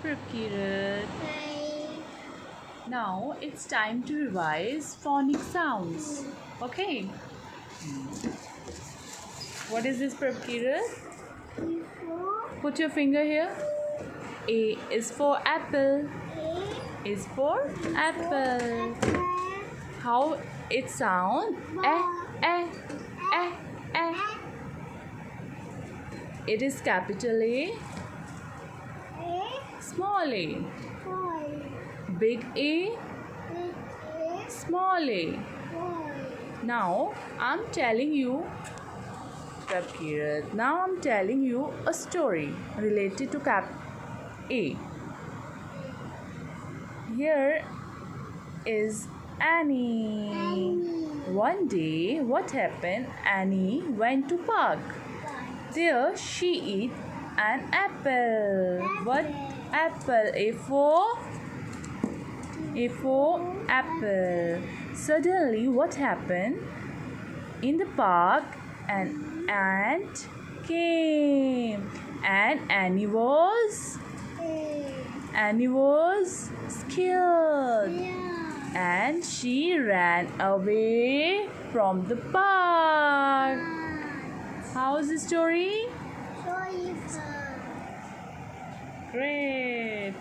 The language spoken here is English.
Prabkirat. Hi. Now it's time to revise phonic sounds. Okay. What is this, Prabkirat? Before Put your finger here. A is for apple. A Is for apple. How it sound? Eh. It is capital A, small a. Big A, small a. Now I'm telling you, Prabkirat, now I'm telling you a story related to cap A. Here is Annie. One day, what happened? Annie went to park. There she eat an apple. What apple? A for apple. Suddenly, what happened? In the park, an ant came, and Annie was scared, and she ran away from the park. How's the story? Great.